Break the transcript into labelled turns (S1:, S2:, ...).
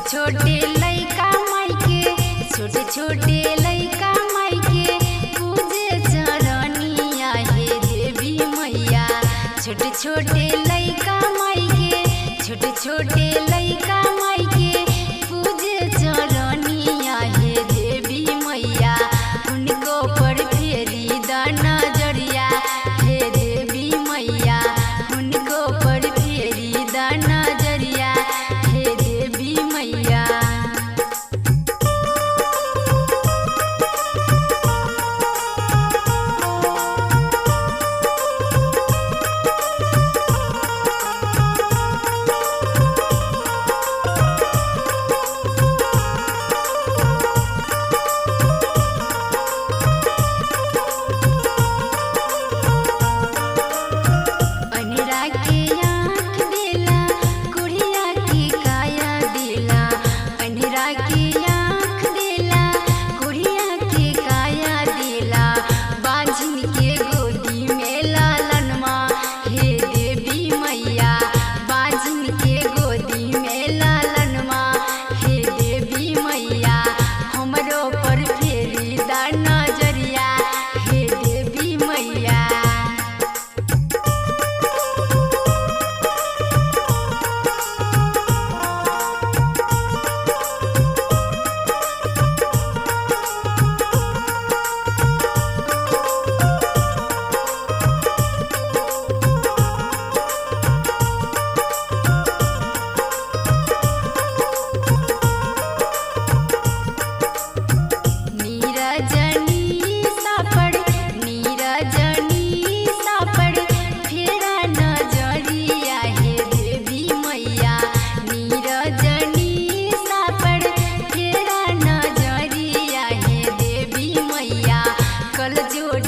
S1: छोटे लइका माई के छोटे छोटे लइका माई के पूजे चरनिया हे देवी मैया। छोटे छोटे लइका माई के छोटे छोटे लइका माई के पूजे चरनिया हे देवी मैया। उनको पर फेरी द नजरिया हे देवी मैया। उनको पर फेरी द नजरिया हे देवी मैया। कल जोड़